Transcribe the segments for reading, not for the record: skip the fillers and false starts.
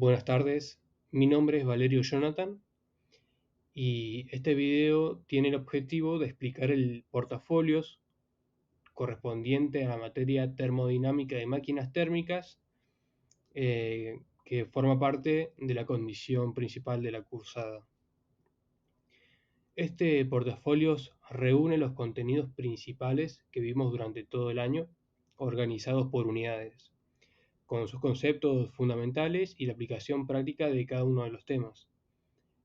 Buenas tardes, mi nombre es Valerio Jonathan y este video tiene el objetivo de explicar el portafolios correspondiente a la materia termodinámica de máquinas térmicas que forma parte de la condición principal de la cursada. Este portafolios reúne los contenidos principales que vimos durante todo el año, organizados por unidades, con sus conceptos fundamentales y la aplicación práctica de cada uno de los temas.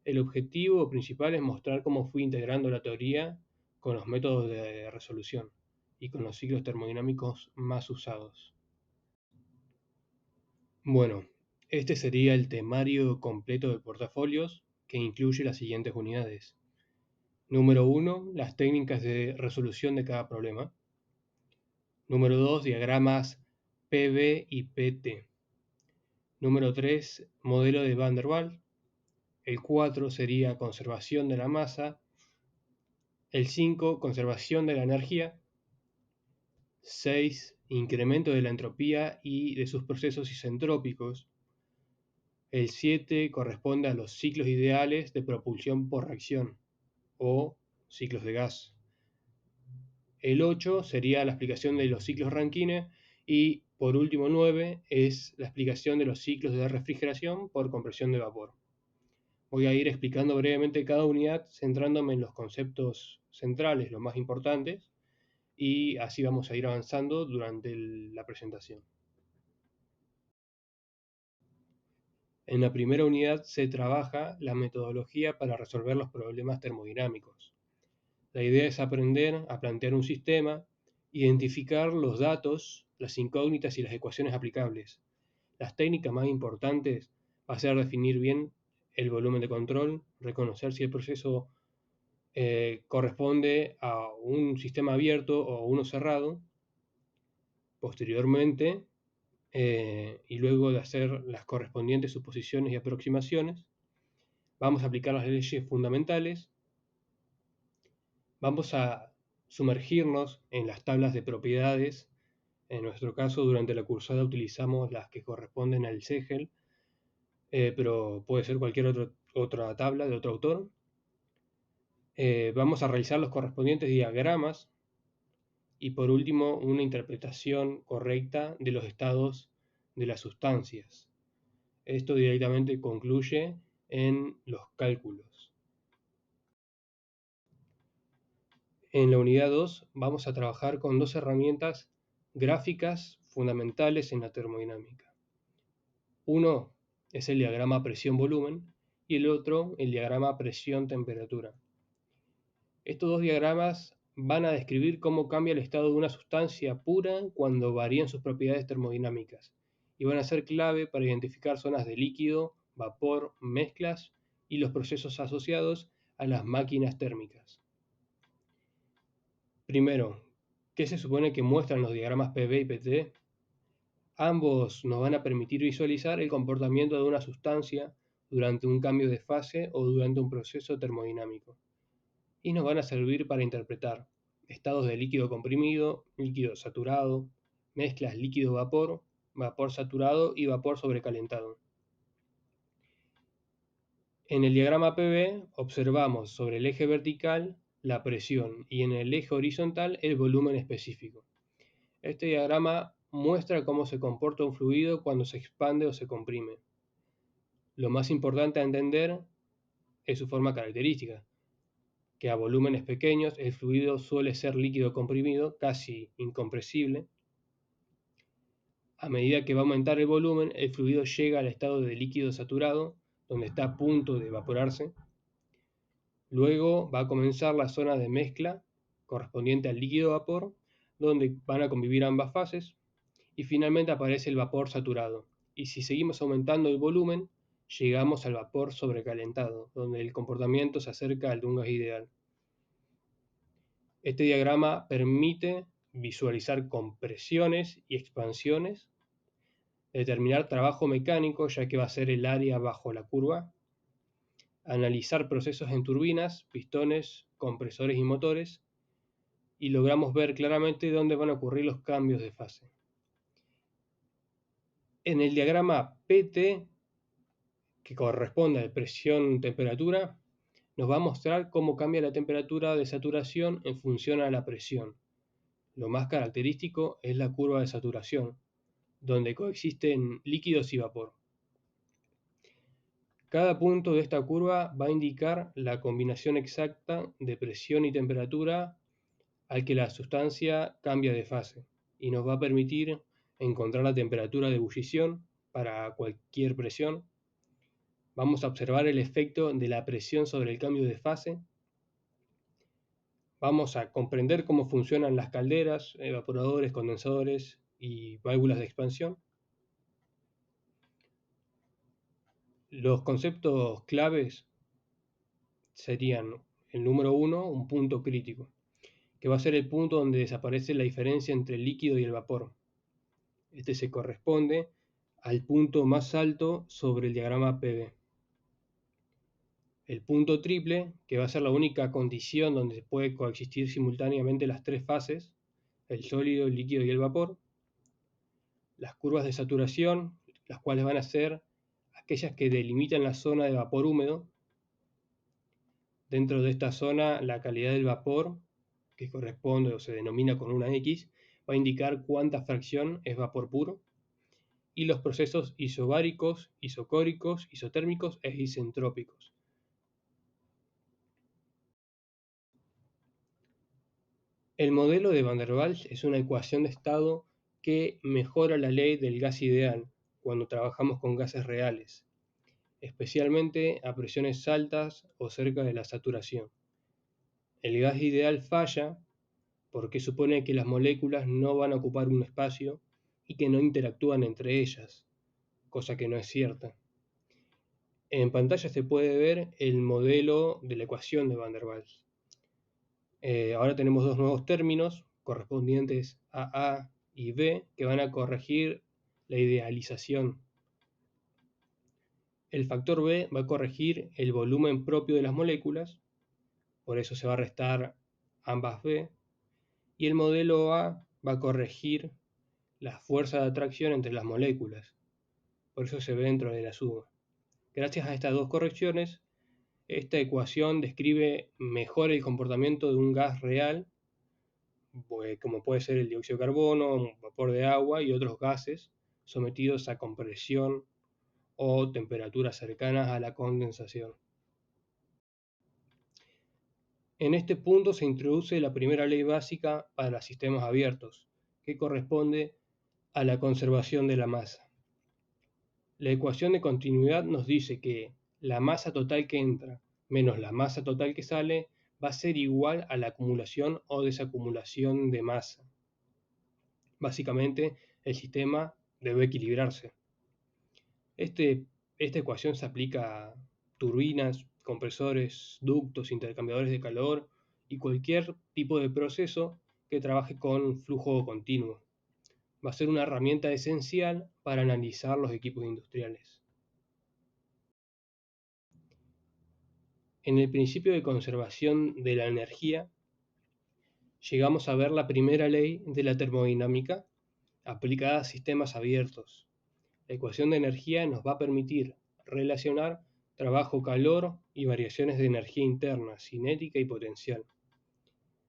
El objetivo principal es mostrar cómo fui integrando la teoría con los métodos de resolución y con los ciclos termodinámicos más usados. Bueno, este sería el temario completo de portafolios que incluye las siguientes unidades. Número 1, las técnicas de resolución de cada problema. Número 2, diagramas PV y PT. Número 3, modelo de Van der Waals. El 4 sería conservación de la masa. El 5, conservación de la energía. 6, incremento de la entropía y de sus procesos isentrópicos. El 7 corresponde a los ciclos ideales de propulsión por reacción o ciclos de gas. El 8 sería la explicación de los ciclos Rankine y por último 9 es la explicación de los ciclos de refrigeración por compresión de vapor. Voy a ir explicando brevemente cada unidad centrándome en los conceptos centrales, los más importantes, y así vamos a ir avanzando durante la presentación. En la primera unidad se trabaja la metodología para resolver los problemas termodinámicos. La idea es aprender a plantear un sistema, identificar los datos, las incógnitas y las ecuaciones aplicables. Las técnicas más importantes va a ser definir bien el volumen de control, reconocer si el proceso corresponde a un sistema abierto o uno cerrado. Posteriormente, y luego de hacer las correspondientes suposiciones y aproximaciones, vamos a aplicar las leyes fundamentales, vamos a sumergirnos en las tablas de propiedades. En nuestro caso, durante la cursada utilizamos las que corresponden al SEGEL, pero puede ser cualquier otra tabla de otro autor. Vamos a realizar los correspondientes diagramas y por último una interpretación correcta de los estados de las sustancias. Esto directamente concluye en los cálculos. En la unidad 2 vamos a trabajar con dos herramientas gráficas fundamentales en la termodinámica. Uno es el diagrama presión-volumen y el otro el diagrama presión-temperatura. Estos dos diagramas van a describir cómo cambia el estado de una sustancia pura cuando varían sus propiedades termodinámicas y van a ser clave para identificar zonas de líquido, vapor, mezclas y los procesos asociados a las máquinas térmicas. Primero, ¿qué se supone que muestran los diagramas PV y PT? Ambos nos van a permitir visualizar el comportamiento de una sustancia durante un cambio de fase o durante un proceso termodinámico. Y nos van a servir para interpretar estados de líquido comprimido, líquido saturado, mezclas líquido-vapor, vapor saturado y vapor sobrecalentado. En el diagrama PV observamos sobre el eje vertical la presión y en el eje horizontal el volumen específico. Este diagrama muestra cómo se comporta un fluido cuando se expande o se comprime. Lo más importante a entender es su forma característica, que a volúmenes pequeños el fluido suele ser líquido comprimido, casi incompresible. A medida que va a aumentar el volumen, el fluido llega al estado de líquido saturado, donde está a punto de evaporarse. Luego va a comenzar la zona de mezcla correspondiente al líquido-vapor, donde van a convivir ambas fases. Y finalmente aparece el vapor saturado. Y si seguimos aumentando el volumen, llegamos al vapor sobrecalentado, donde el comportamiento se acerca al de un gas ideal. Este diagrama permite visualizar compresiones y expansiones, determinar trabajo mecánico, ya que va a ser el área bajo la curva, analizar procesos en turbinas, pistones, compresores y motores, y logramos ver claramente dónde van a ocurrir los cambios de fase. En el diagrama PT que corresponde a presión-temperatura, nos va a mostrar cómo cambia la temperatura de saturación en función a la presión. Lo más característico es la curva de saturación, donde coexisten líquidos y vapor. Cada punto de esta curva va a indicar la combinación exacta de presión y temperatura al que la sustancia cambia de fase y nos va a permitir encontrar la temperatura de ebullición para cualquier presión. Vamos a observar el efecto de la presión sobre el cambio de fase. Vamos a comprender cómo funcionan las calderas, evaporadores, condensadores y válvulas de expansión. Los conceptos claves serían el número 1, un punto crítico, que va a ser el punto donde desaparece la diferencia entre el líquido y el vapor. Este se corresponde al punto más alto sobre el diagrama PV. El punto triple, que va a ser la única condición donde puede coexistir simultáneamente las tres fases, el sólido, el líquido y el vapor. Las curvas de saturación, las cuales van a ser aquellas que delimitan la zona de vapor húmedo. Dentro de esta zona, la calidad del vapor, que corresponde o se denomina con una X, va a indicar cuánta fracción es vapor puro. Y los procesos isobáricos, isocóricos, isotérmicos e isentrópicos. El modelo de Van der Waals es una ecuación de estado que mejora la ley del gas ideal cuando trabajamos con gases reales, especialmente a presiones altas o cerca de la saturación. El gas ideal falla porque supone que las moléculas no van a ocupar un espacio y que no interactúan entre ellas, cosa que no es cierta. En pantalla se puede ver el modelo de la ecuación de Van der Waals. Ahora tenemos dos nuevos términos correspondientes a A y B que van a corregir la idealización. El factor B va a corregir el volumen propio de las moléculas, por eso se va a restar ambas B, y el modelo A va a corregir la fuerza de atracción entre las moléculas, por eso se ve dentro de la suma. Gracias a estas dos correcciones, esta ecuación describe mejor el comportamiento de un gas real, como puede ser el dióxido de carbono, un vapor de agua y otros gases sometidos a compresión o temperaturas cercanas a la condensación. En este punto se introduce la primera ley básica para los sistemas abiertos, que corresponde a la conservación de la masa. La ecuación de continuidad nos dice que la masa total que entra menos la masa total que sale va a ser igual a la acumulación o desacumulación de masa. Básicamente, el sistema debe equilibrarse. Esta ecuación se aplica a turbinas, compresores, ductos, intercambiadores de calor y cualquier tipo de proceso que trabaje con flujo continuo. Va a ser una herramienta esencial para analizar los equipos industriales. En el principio de conservación de la energía, llegamos a ver la primera ley de la termodinámica aplicada a sistemas abiertos. La ecuación de energía nos va a permitir relacionar trabajo-calor y variaciones de energía interna, cinética y potencial.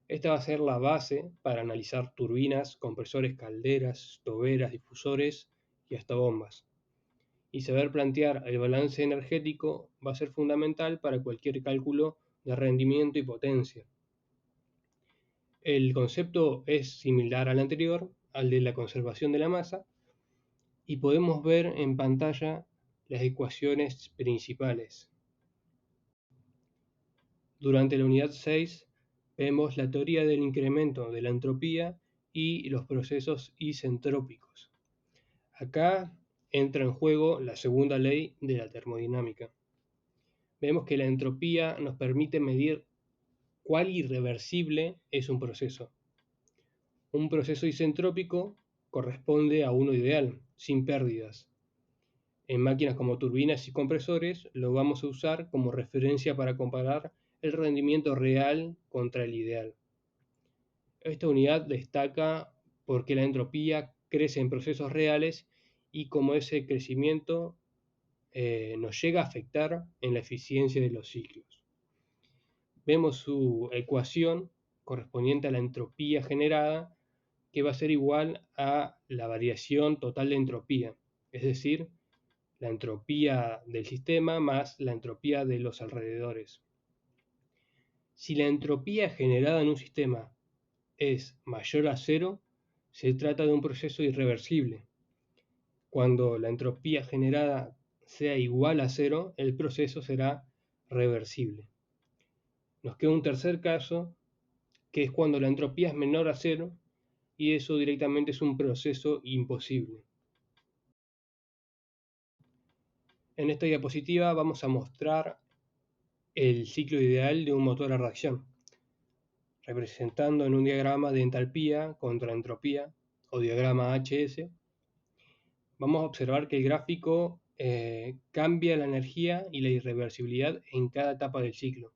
Esta va a ser la base para analizar turbinas, compresores, calderas, toberas, difusores y hasta bombas. Y saber plantear el balance energético va a ser fundamental para cualquier cálculo de rendimiento y potencia. El concepto es similar al anterior, al de la conservación de la masa, y podemos ver en pantalla las ecuaciones principales. Durante la unidad 6 vemos la teoría del incremento de la entropía y los procesos isentrópicos. Acá entra en juego la segunda ley de la termodinámica. Vemos que la entropía nos permite medir cuál irreversible es un proceso. Un proceso isentrópico corresponde a uno ideal, sin pérdidas. En máquinas como turbinas y compresores lo vamos a usar como referencia para comparar el rendimiento real contra el ideal. Esta unidad destaca porque la entropía crece en procesos reales y como ese crecimiento nos llega a afectar en la eficiencia de los ciclos. Vemos su ecuación correspondiente a la entropía generada, que va a ser igual a la variación total de entropía, es decir, la entropía del sistema más la entropía de los alrededores. Si la entropía generada en un sistema es mayor a cero, se trata de un proceso irreversible. Cuando la entropía generada sea igual a cero, el proceso será reversible. Nos queda un tercer caso, que es cuando la entropía es menor a cero, y eso directamente es un proceso imposible. En esta diapositiva vamos a mostrar el ciclo ideal de un motor a reacción, representando en un diagrama de entalpía contra entropía, o diagrama HS. Vamos a observar que el gráfico cambia la energía y la irreversibilidad en cada etapa del ciclo.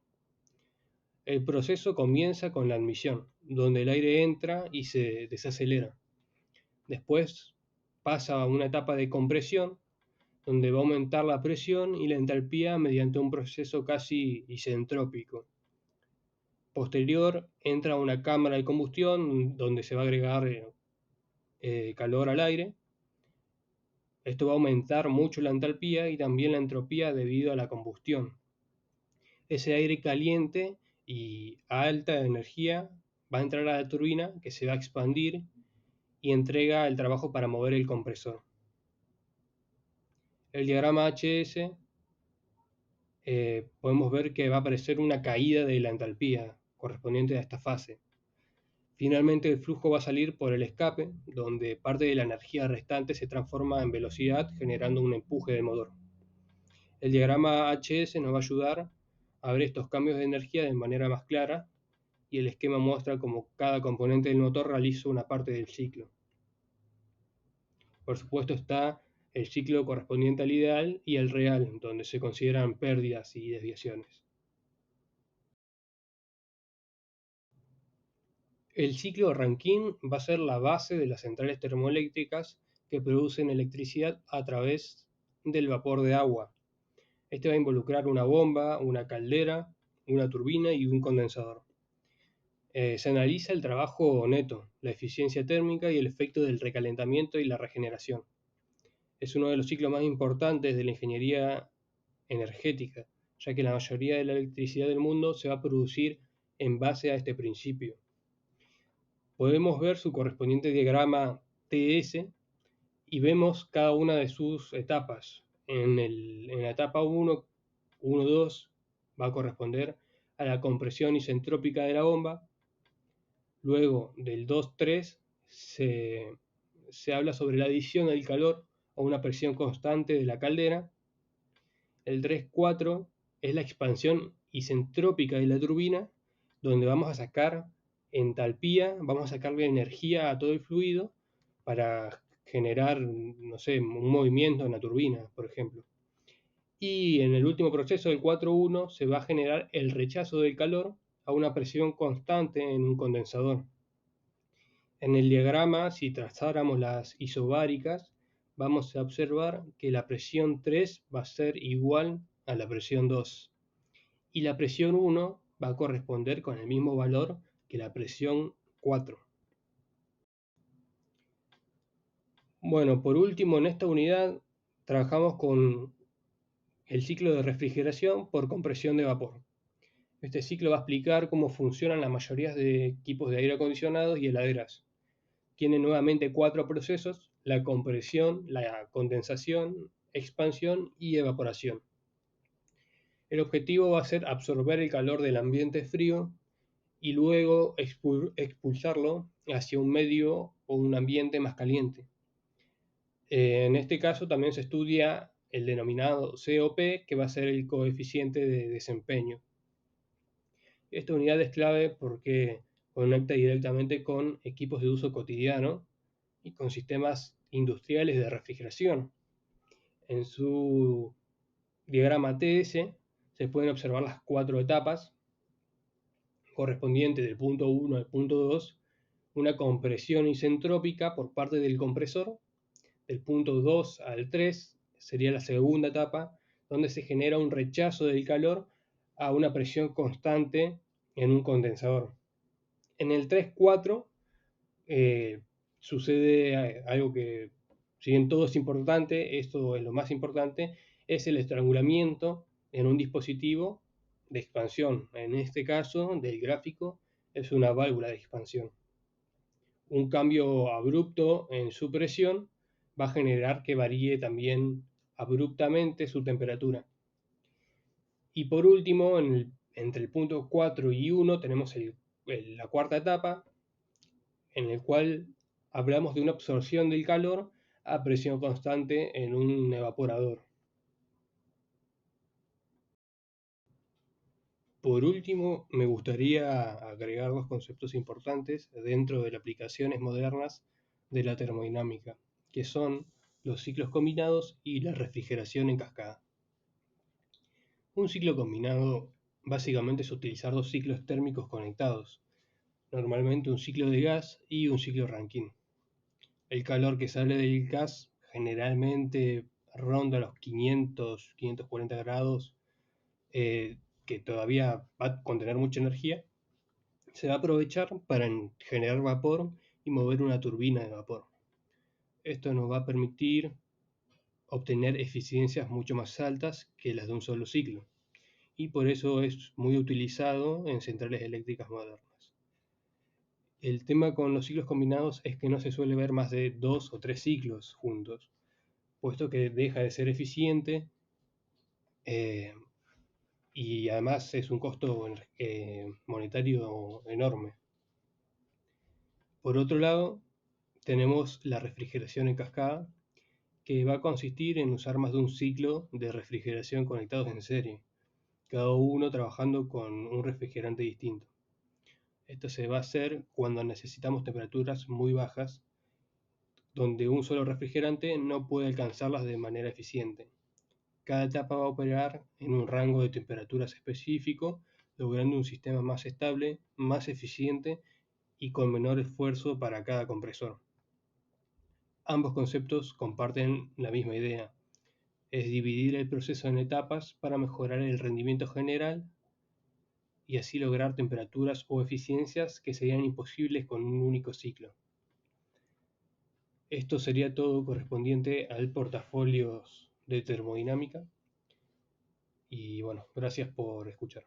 El proceso comienza con la admisión, donde el aire entra y se desacelera. Después pasa a una etapa de compresión, donde va a aumentar la presión y la entalpía mediante un proceso casi isentrópico. Posterior entra a una cámara de combustión, donde se va a agregar calor al aire. Esto va a aumentar mucho la entalpía y también la entropía debido a la combustión. Ese aire caliente y a alta energía va a entrar a la turbina, que se va a expandir y entrega el trabajo para mover el compresor. El diagrama HS podemos ver que va a aparecer una caída de la entalpía correspondiente a esta fase. Finalmente el flujo va a salir por el escape, donde parte de la energía restante se transforma en velocidad, generando un empuje del motor. El diagrama HS nos va a ayudar a ver estos cambios de energía de manera más clara, y el esquema muestra cómo cada componente del motor realiza una parte del ciclo. Por supuesto está el ciclo correspondiente al ideal y el real, donde se consideran pérdidas y desviaciones. El ciclo Rankine va a ser la base de las centrales termoeléctricas que producen electricidad a través del vapor de agua. Este va a involucrar una bomba, una caldera, una turbina y un condensador. Se analiza el trabajo neto, la eficiencia térmica y el efecto del recalentamiento y la regeneración. Es uno de los ciclos más importantes de la ingeniería energética, ya que la mayoría de la electricidad del mundo se va a producir en base a este principio. Podemos ver su correspondiente diagrama TS y vemos cada una de sus etapas. En la etapa 1, 2 va a corresponder a la compresión isentrópica de la bomba. Luego del 2-3 se habla sobre la adición del calor a una presión constante de la caldera. El 3-4 es la expansión isentrópica de la turbina, donde vamos a sacar entalpía, vamos a sacarle energía a todo el fluido para generar, no sé, un movimiento en la turbina, por ejemplo. Y en el último proceso, el 4-1, se va a generar el rechazo del calor a una presión constante en un condensador. En el diagrama, si trazáramos las isobáricas, vamos a observar que la presión 3 va a ser igual a la presión 2 y la presión 1 va a corresponder con el mismo valor que la presión 4. Bueno, por último, en esta unidad trabajamos con el ciclo de refrigeración por compresión de vapor. Este ciclo va a explicar cómo funcionan la mayoría de equipos de aire acondicionado y heladeras. Tiene nuevamente 4 procesos: la compresión, la condensación, expansión y evaporación. El objetivo va a ser absorber el calor del ambiente frío y luego expulsarlo hacia un medio o un ambiente más caliente. En este caso también se estudia el denominado COP, que va a ser el coeficiente de desempeño. Esta unidad es clave porque conecta directamente con equipos de uso cotidiano y con sistemas industriales de refrigeración. En su diagrama TS se pueden observar las 4 etapas correspondientes del punto 1 al punto 2, una compresión isentrópica por parte del compresor. Del punto 2 al 3 sería la segunda etapa, donde se genera un rechazo del calor a una presión constante en un condensador. En el 3-4 sucede algo que, si bien todo es importante, esto es lo más importante, es el estrangulamiento en un dispositivo de expansión. En este caso, del gráfico, es una válvula de expansión. Un cambio abrupto en su presión va a generar que varíe también abruptamente su temperatura. Y por último, entre el punto 4 y 1 tenemos la cuarta etapa, en el cual hablamos de una absorción del calor a presión constante en un evaporador. Por último, me gustaría agregar dos conceptos importantes dentro de las aplicaciones modernas de la termodinámica, que son los ciclos combinados y la refrigeración en cascada. Un ciclo combinado básicamente es utilizar dos ciclos térmicos conectados, normalmente un ciclo de gas y un ciclo Rankine. El calor que sale del gas generalmente ronda los 500, 540 grados, que todavía va a contener mucha energía. Se va a aprovechar para generar vapor y mover una turbina de vapor. Esto nos va a permitir obtener eficiencias mucho más altas que las de un solo ciclo, y por eso es muy utilizado en centrales eléctricas modernas. El tema con los ciclos combinados es que no se suele ver más de 2 o 3 ciclos juntos, puesto que deja de ser eficiente, y además es un costo monetario enorme. Por otro lado, tenemos la refrigeración en cascada, que va a consistir en usar más de un ciclo de refrigeración conectados en serie, cada uno trabajando con un refrigerante distinto. Esto se va a hacer cuando necesitamos temperaturas muy bajas, donde un solo refrigerante no puede alcanzarlas de manera eficiente. Cada etapa va a operar en un rango de temperaturas específico, logrando un sistema más estable, más eficiente y con menor esfuerzo para cada compresor. Ambos conceptos comparten la misma idea, es dividir el proceso en etapas para mejorar el rendimiento general y así lograr temperaturas o eficiencias que serían imposibles con un único ciclo. Esto sería todo correspondiente al portafolio de termodinámica. Y bueno, gracias por escuchar.